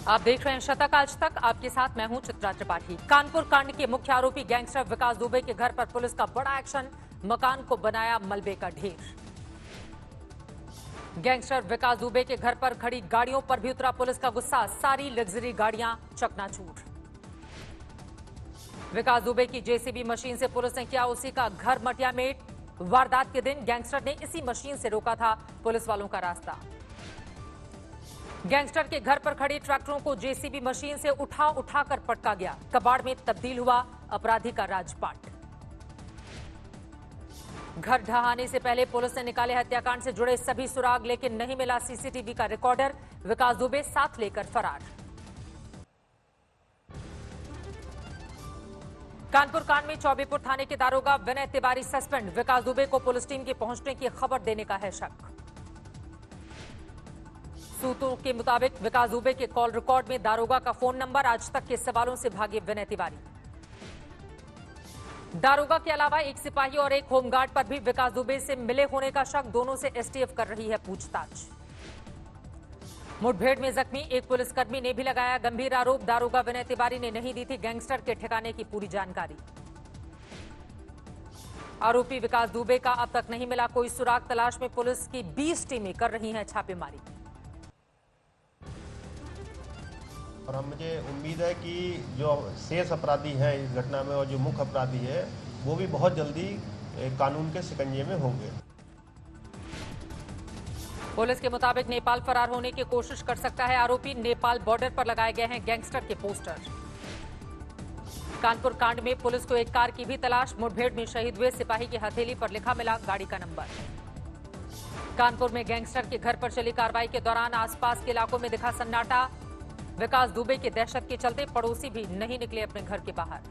आप देख रहे हैं शतक आज तक। आपके साथ मैं हूं चित्रा त्रिपाठी। कानपुर कांड के मुख्य आरोपी गैंगस्टर विकास दुबे के घर पर पुलिस का बड़ा एक्शन, मकान को बनाया मलबे का ढेर। गैंगस्टर विकास दुबे के घर पर खड़ी गाड़ियों पर भी उतरा पुलिस का गुस्सा, सारी लग्जरी गाड़ियां चकनाचूर। विकास दुबे की जेसीबी मशीन से पुलिस ने किया उसी का घर मटियामेट। वारदात के दिन गैंगस्टर ने इसी मशीन से रोका था पुलिस वालों का रास्ता। गैंगस्टर के घर पर खड़े ट्रैक्टरों को जेसीबी मशीन से उठाकर पटका गया। कबाड़ में तब्दील हुआ अपराधी का राजपाट। घर ढहाने से पहले पुलिस ने निकाले हत्याकांड से जुड़े सभी सुराग, लेकिन नहीं मिला सीसीटीवी का रिकॉर्डर। विकास दुबे साथ लेकर फरार। कानपुर कांड में चौबेपुर थाने के दारोगा विनय तिवारी सस्पेंड। विकास दुबे को पुलिस टीम के पहुंचने की खबर देने का है शक। सूत्रों के मुताबिक विकास दुबे के कॉल रिकॉर्ड में दारोगा का फोन नंबर। आज तक के सवालों से भागे विनय तिवारी। दारोगा के अलावा एक सिपाही और एक होमगार्ड पर भी विकास दुबे से मिले होने का शक। दोनों से एसटीएफ कर रही है पूछताछ। मुठभेड़ में जख्मी एक पुलिसकर्मी ने भी लगाया गंभीर आरोप। दारोगा विनय तिवारी ने नहीं दी थी गैंगस्टर के ठिकाने की पूरी जानकारी। आरोपी विकास दुबे का अब तक नहीं मिला कोई सुराग। तलाश में पुलिस की 20 टीमें कर रही हैं छापेमारी। और हम मुझे उम्मीद है कि जो शेष अपराधी हैं इस घटना में और जो मुख्य अपराधी है वो भी बहुत जल्दी कानून के शिकंजे में होंगे। पुलिस के मुताबिक नेपाल फरार होने की कोशिश कर सकता है आरोपी। नेपाल बॉर्डर पर लगाए गए हैं गैंगस्टर के पोस्टर। कानपुर कांड में पुलिस को एक कार की भी तलाश। मुठभेड़ में शहीद हुए सिपाही की हथेली पर लिखा मिला गाड़ी का नंबर। कानपुर में गैंगस्टर के घर पर चली कार्रवाई के दौरान आसपास के इलाकों में दिखा सन्नाटा। विकास दुबे की दहशत के चलते पड़ोसी भी नहीं निकले अपने घर के बाहर।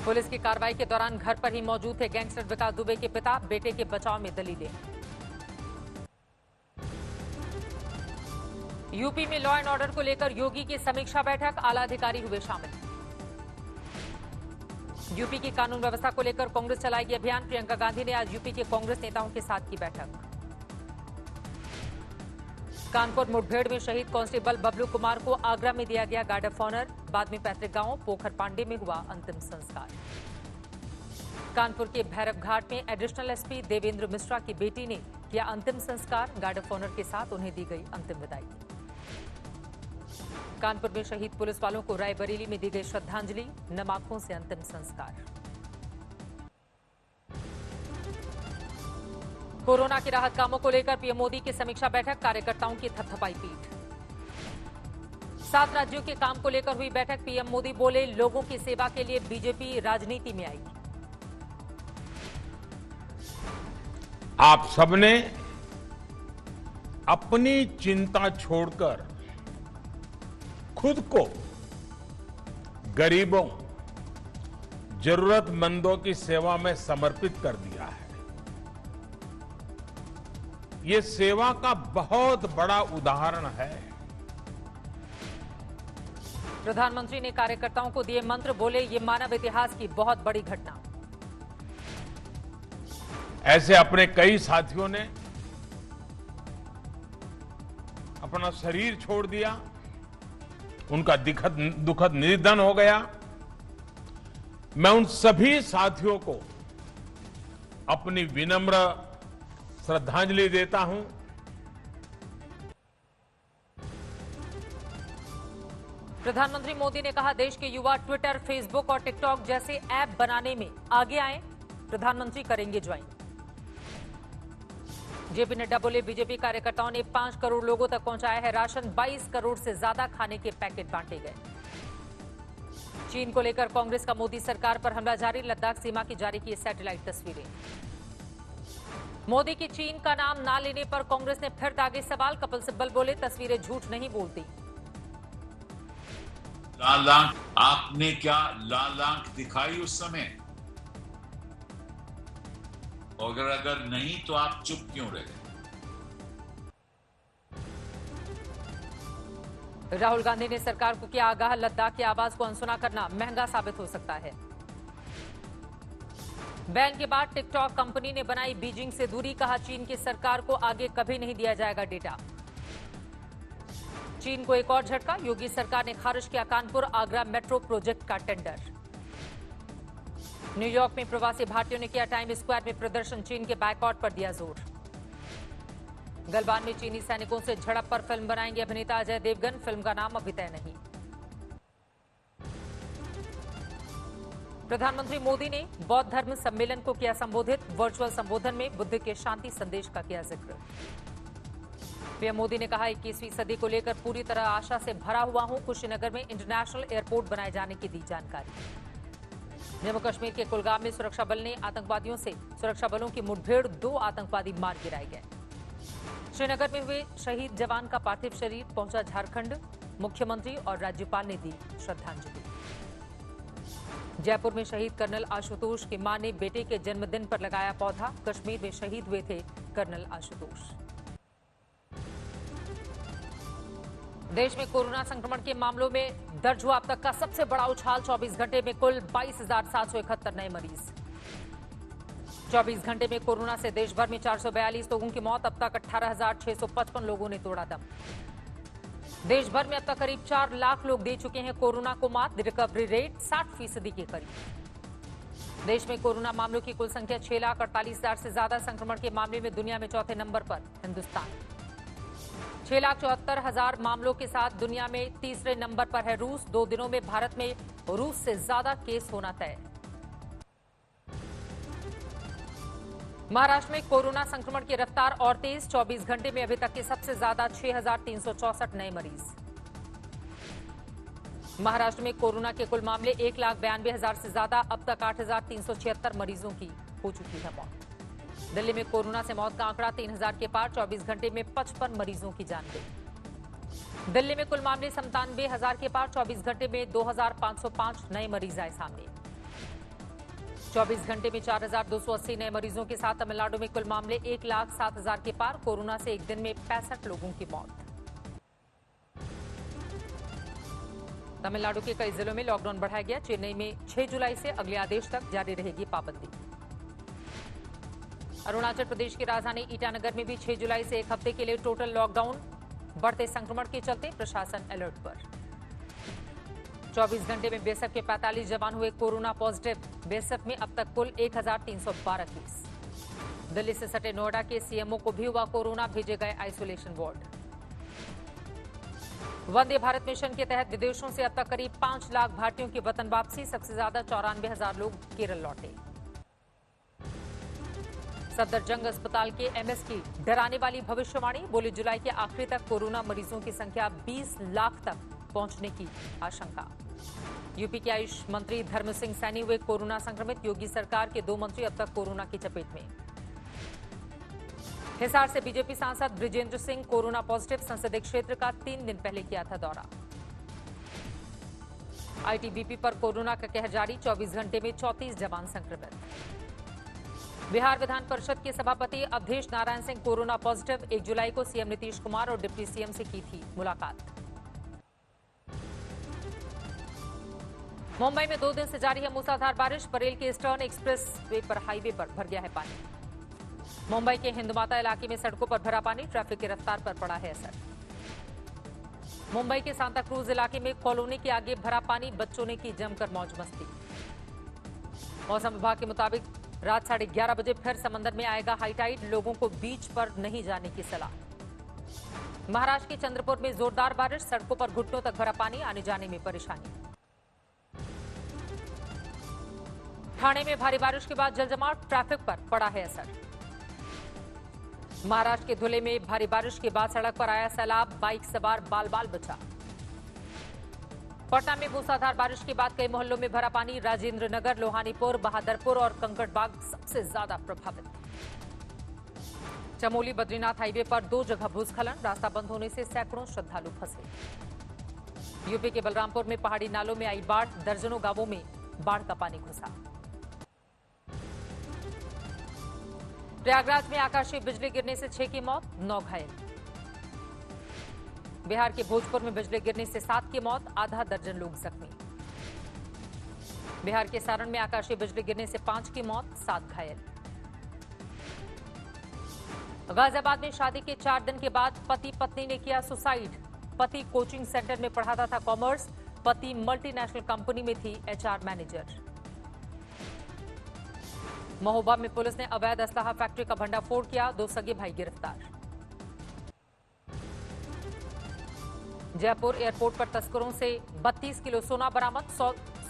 पुलिस की कार्रवाई के दौरान घर पर ही मौजूद थे गैंगस्टर विकास दुबे के पिता। बेटे के बचाव में दलीलें। यूपी में लॉ एंड ऑर्डर को लेकर योगी की समीक्षा बैठक। आला अधिकारी हुए शामिल। यूपी की कानून व्यवस्था को लेकर कांग्रेस चलाएगी अभियान। प्रियंका गांधी ने आज यूपी के कांग्रेस नेताओं के साथ की बैठक। कानपुर मुठभेड़ में शहीद कांस्टेबल बबलू कुमार को आगरा में दिया गया गार्ड ऑफ ऑनर। बाद में पैतृक गांव पोखर पांडे में हुआ अंतिम संस्कार। कानपुर के भैरव घाट में एडिशनल एसपी देवेंद्र मिश्रा की बेटी ने किया अंतिम संस्कार। गार्ड ऑफ ऑनर के साथ उन्हें दी गई अंतिम विदाई। कानपुर में शहीद पुलिस वालों को रायबरेली में दी गई श्रद्धांजलि। नमाखों से अंतिम संस्कार। कोरोना की राहत कामों को लेकर पीएम मोदी की समीक्षा बैठक। कार्यकर्ताओं की थपथपाई पीठ। 7 राज्यों के काम को लेकर हुई बैठक। पीएम मोदी बोले लोगों की सेवा के लिए बीजेपी राजनीति में आई। आप सबने अपनी चिंता छोड़कर खुद को गरीबों, जरूरतमंदों की सेवा में समर्पित कर दिया है। ये सेवा का बहुत बड़ा उदाहरण है। प्रधानमंत्री ने कार्यकर्ताओं को दिए मंत्र। बोले ये मानव इतिहास की बहुत बड़ी घटना। ऐसे अपने कई साथियों ने अपना शरीर छोड़ दिया। उनका दुखद निधन हो गया। मैं उन सभी साथियों को अपनी विनम्र श्रद्धांजलि देता हूं। प्रधानमंत्री मोदी ने कहा देश के युवा ट्विटर, फेसबुक और टिकटॉक जैसे ऐप बनाने में आगे आए। प्रधानमंत्री करेंगे ज्वाइन। जेपी नड्डा बोले बीजेपी कार्यकर्ताओं ने 5 करोड़ लोगों तक पहुंचाया है राशन। 22 करोड़ से ज्यादा खाने के पैकेट बांटे गए। चीन को लेकर कांग्रेस का मोदी सरकार पर हमला जारी। लद्दाख सीमा की जारी की सैटेलाइट तस्वीरें। मोदी की चीन का नाम ना लेने पर कांग्रेस ने फिर दागे सवाल। कपिल सिब्बल बोले तस्वीरें झूठ नहीं बोलती। लाल आंख, आपने क्या लाल आंख दिखाई उस समय? और अगर नहीं तो आप चुप क्यों रहे? राहुल गांधी ने सरकार को किया आगाह। लद्दाख की आवाज को अनसुना करना महंगा साबित हो सकता है। बैन के बाद टिकटॉक कंपनी ने बनाई बीजिंग से दूरी। कहा चीन की सरकार को आगे कभी नहीं दिया जाएगा डेटा। चीन को एक और झटका, योगी सरकार ने खारिज किया कानपुर आगरा मेट्रो प्रोजेक्ट का टेंडर। न्यूयॉर्क में प्रवासी भारतीयों ने किया टाइम स्क्वायर में प्रदर्शन, चीन के बायकॉट पर दिया जोर। गलवान में चीनी सैनिकों से झड़प पर फिल्म बनाएंगे अभिनेता अजय देवगन, फिल्म का नाम अभी तय नहीं। प्रधानमंत्री मोदी ने बौद्ध धर्म सम्मेलन को किया संबोधित, वर्चुअल संबोधन में बुद्ध के शांति संदेश का किया जिक्र। पीएम मोदी ने कहा 21वीं सदी को लेकर पूरी तरह आशा से भरा हुआ हूं, कुशीनगर में इंटरनेशनल एयरपोर्ट बनाए जाने की दी जानकारी। जम्मू कश्मीर के कुलगाम में सुरक्षा बल ने आतंकवादियों से सुरक्षा बलों की मुठभेड़, 2 आतंकवादी मार गिराए गए। श्रीनगर में हुए शहीद जवान का पार्थिव शरीर पहुंचा झारखंड, मुख्यमंत्री और राज्यपाल ने दी श्रद्धांजलि। जयपुर में शहीद कर्नल आशुतोष की मां ने बेटे के जन्मदिन पर लगाया पौधा, कश्मीर में शहीद हुए थे कर्नल आशुतोष। देश में कोरोना संक्रमण के मामलों में दर्ज हुआ अब तक का सबसे बड़ा उछाल, 24 घंटे में कुल 22,771 नए मरीज। 24 घंटे में कोरोना से देश भर में 442 लोगों की मौत, अब तक 18,655 लोगों ने तोड़ा दम। देश भर में अब तक करीब 4 लाख लोग दे चुके हैं कोरोना को मात, रिकवरी रेट 60% के करीब। देश में कोरोना मामलों की कुल संख्या 6,48,000 से ज्यादा, संक्रमण के मामले में दुनिया में चौथे नंबर पर हिंदुस्तान। 6,74,000 मामलों के साथ दुनिया में तीसरे नंबर पर है रूस। 2 दिनों में भारत में रूस से ज्यादा केस होना तय। महाराष्ट्र में कोरोना संक्रमण की रफ्तार और तेज, 24 घंटे में अभी तक के सबसे ज्यादा 6,364 नए मरीज। महाराष्ट्र में कोरोना के कुल मामले 1,92,000 से ज्यादा, अब तक 8,376 मरीजों की हो चुकी है मौत। दिल्ली में कोरोना से मौत का आंकड़ा 3,000 के पार, 24 घंटे में 55 मरीजों की जान गई। दिल्ली में कुल मामले 97,000 के पार, 24 घंटे में 2,505 नए मरीज आए सामने। 24 घंटे में 4,280 नए मरीजों के साथ तमिलनाडु में कुल मामले 1,07,000 के पार, कोरोना से एक दिन में 65 लोगों की मौत। तमिलनाडु के कई जिलों में लॉकडाउन बढ़ाया गया, चेन्नई में 6 जुलाई से अगले आदेश तक जारी रहेगी पाबंदी। अरुणाचल प्रदेश की राजधानी ईटानगर में भी 6 जुलाई से 1 हफ्ते के लिए टोटल लॉकडाउन, बढ़ते संक्रमण के चलते प्रशासन अलर्ट पर। 24 घंटे में बीएसएफ के 45 जवान हुए कोरोना पॉजिटिव, बीएसएफ में अब तक कुल 1,312 केस। दिल्ली से सटे नोएडा के सीएमओ को भी हुआ कोरोना, भेजे गए isolation ward. Vande Bharat mission के तहत विदेशों से अब तक करीब 5 लाख भारतीयों की वतन वापसी, सबसे ज्यादा 94,000 लोग केरल लौटे। सफदरजंग अस्पताल के एमएस की डराने वाली भविष्यवाणी, बोले जुलाई के आखिरी तक कोरोना मरीजों की संख्या 20 लाख तक पहुंचने की आशंका। यूपी के आयुष मंत्री धर्म सिंह सैनी हुए कोरोना संक्रमित, योगी सरकार के 2 मंत्री अब तक कोरोना की चपेट में। हिसार से बीजेपी सांसद ब्रिजेंद्र सिंह कोरोना पॉजिटिव, संसदीय क्षेत्र का 3 दिन पहले किया था दौरा। आईटीबीपी पर कोरोना का कहर जारी, 24 घंटे में 34 जवान संक्रमित। बिहार विधान परिषद के सभापति अवधेश नारायण सिंह कोरोना पॉजिटिव, 1 जुलाई को सीएम नीतीश कुमार और डिप्टी सीएम से की थी मुलाकात। मुंबई में 2 दिन से जारी है मूसलाधार बारिश, बरेल के ईस्टर्न एक्सप्रेस वे पर हाईवे पर भर गया है पानी। मुंबई के हिंदमाता इलाके में सड़कों पर भरा पानी, ट्रैफिक की रफ्तार पर पड़ा है असर। मुंबई के सांता क्रूज इलाके में कॉलोनी के आगे भरा पानी, बच्चों ने की जमकर मौज मस्ती। मौसम विभाग के मुताबिक रात 11:30 बजे फिर समंदर में आएगा हाई टाइड, लोगों को बीच पर नहीं जाने की सलाह। महाराष्ट्र के चंद्रपुर में जोरदार बारिश, सड़कों पर घुटनों तक भरा पानी, आने जाने में परेशानी। ठाणे में भारी बारिश के बाद जलजमाव, ट्रैफिक पर पड़ा है असर। महाराष्ट्र के धुले में भारी बारिश के बाद सड़क पर आया सैलाब, बाइक सवार बाल बाल बचा। पटना में मूसलाधार बारिश के बाद कई मोहल्लों में भरा पानी, राजेंद्र नगर, लोहानीपुर, बहादुरपुर और कंकड़बाग सबसे ज्यादा प्रभावित। चमोली बद्रीनाथ हाईवे पर 2 जगह भूस्खलन, रास्ता बंद होने से सैकड़ों श्रद्धालु फंसे। यूपी के बलरामपुर में पहाड़ी नालों में आई बाढ़, दर्जनों गांवों में बाढ़ का पानी घुसा। प्रयागराज में आकाशीय बिजली गिरने से 6 की मौत, 9 घायल। बिहार के भोजपुर में बिजली गिरने से 7 की मौत, आधा दर्जन लोग जख्मी। बिहार के सारण में आकाशीय बिजली गिरने से 5 की मौत, 7 घायल। गाजियाबाद में शादी के 4 दिन के बाद पति पत्नी ने किया सुसाइड, पति कोचिंग सेंटर में पढ़ाता था कॉमर्स, पति मल्टीनेशनल कंपनी में थी एचआर मैनेजर। महोबा में पुलिस ने अवैध असलाहा फैक्ट्री का भंडाफोड़ किया, 2 सगे भाई गिरफ्तार। जयपुर एयरपोर्ट पर तस्करों से 32 किलो सोना बरामद,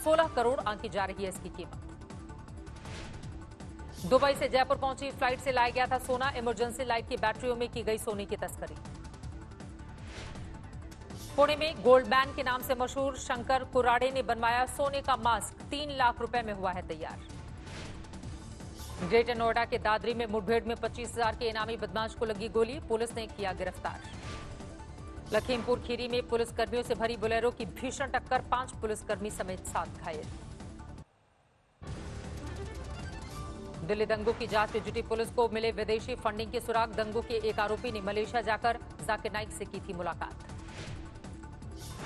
16 करोड़ आंकी जा रही है इसकी कीमत। दुबई से जयपुर पहुंची फ्लाइट से लाया गया था सोना, इमरजेंसी लाइट की बैटरियों में की गई सोने की तस्करी। पुणे में गोल्ड मैन के नाम से मशहूर शंकर कुराड़े ने बनवाया सोने का मास्क, 3 लाख रुपए में हुआ है तैयार। ग्रेटर नोएडा के दादरी में मुठभेड़ में 25,000 के इनामी बदमाश को लगी गोली, पुलिस ने किया गिरफ्तार। लखीमपुर खीरी में पुलिसकर्मियों से भरी बोलेरो की भीषण टक्कर, 5 पुलिसकर्मी समेत 7 घायल। दिल्ली दंगों की जांच में जुटी पुलिस को मिले विदेशी फंडिंग के सुराग, दंगों के एक आरोपी ने मलेशिया जाकर जाकिर नाइक से की थी मुलाकात।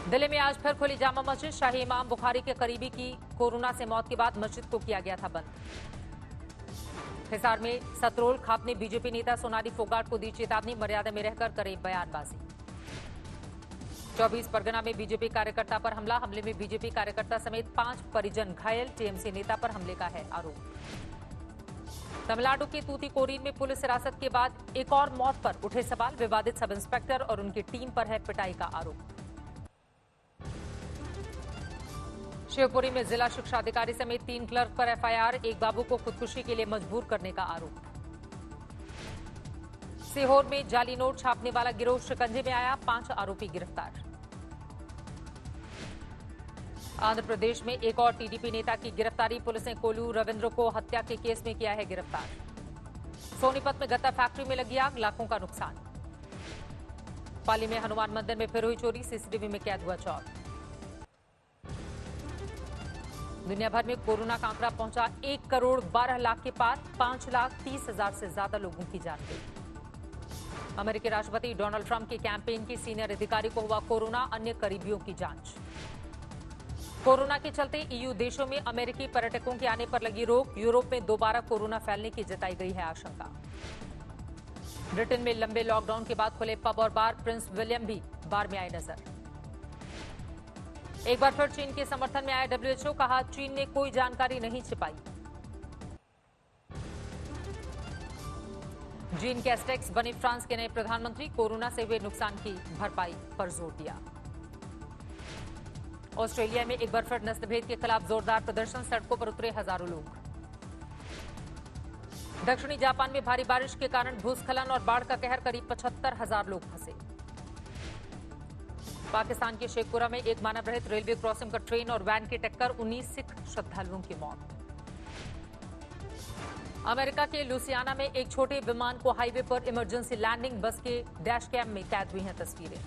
दिल्ली में आज फिर खुली जामा मस्जिद, शाही इमाम बुखारी के करीबी की कोरोना से मौत के बाद मस्जिद को किया गया था बंद। हिसार में सतरोल खाप ने बीजेपी नेता सोनाली फोगाट को दी चेतावनी, मर्यादा में रहकर करे बयानबाजी। 24 परगना में बीजेपी कार्यकर्ता पर हमला, हमले में बीजेपी कार्यकर्ता समेत 5 परिजन घायल, टीएमसी नेता पर हमले का है आरोप। तमिलनाडु के तूतीकोरिन में पुलिस हिरासत के बाद एक और मौत पर उठे सवाल, विवादित सब इंस्पेक्टर और उनकी टीम पर है पिटाई का आरोप। शिवपुरी में जिला शिक्षा अधिकारी समेत 3 क्लर्क पर एफआईआर, एक बाबू को खुदकुशी के लिए मजबूर करने का आरोप। सीहोर में जाली नोट छापने वाला गिरोह शिकंजे में आया, 5 आरोपी गिरफ्तार। आंध्र प्रदेश में एक और टीडीपी नेता की गिरफ्तारी, पुलिस ने कोलू रविंद्र को हत्या के केस में किया है गिरफ्तार। सोनीपत में गत्ता फैक्ट्री में लगी आग, लाखों का नुकसान। पाली में हनुमान मंदिर में फिर हुई चोरी, सीसीटीवी में कैद हुआ चोर। दुनिया भर में कोरोना का आंकड़ा पहुंचा 1 करोड़ 12 लाख के पार, 5,30,000 से ज्यादा लोगों की जान गई। अमेरिकी राष्ट्रपति डोनाल्ड ट्रंप के कैंपेन की सीनियर अधिकारी को हुआ कोरोना, अन्य करीबियों की जांच। कोरोना के चलते ईयू देशों में अमेरिकी पर्यटकों के आने पर लगी रोक, यूरोप में दोबारा कोरोना फैलने की जताई गई है आशंका। ब्रिटेन में लंबे लॉकडाउन के बाद खुले पब और बार, प्रिंस विलियम भी बार में आए नजर। एक बार फिर चीन के समर्थन में आया डब्ल्यूएचओ, कहा चीन ने कोई जानकारी नहीं छिपाई। जीन कैस्टेक्स बने फ्रांस के नए प्रधानमंत्री, कोरोना से हुए नुकसान की भरपाई पर जोर दिया। ऑस्ट्रेलिया में एक बार फिर नस्लभेद के खिलाफ जोरदार प्रदर्शन, सड़कों पर उतरे हजारों लोग। दक्षिणी जापान में भारी बारिश के कारण भूस्खलन और बाढ़ का कहर, करीब 75,000 लोग फंसे। पाकिस्तान के शेखपुरा में एक मानव रहित रेलवे क्रॉसिंग पर ट्रेन और वैन की टक्कर, 19 सिख श्रद्धालुओं की मौत। अमेरिका के लुसियाना में एक छोटे विमान को हाईवे पर इमरजेंसी लैंडिंग, बस के डैश कैम में कैद हुई हैं तस्वीरें।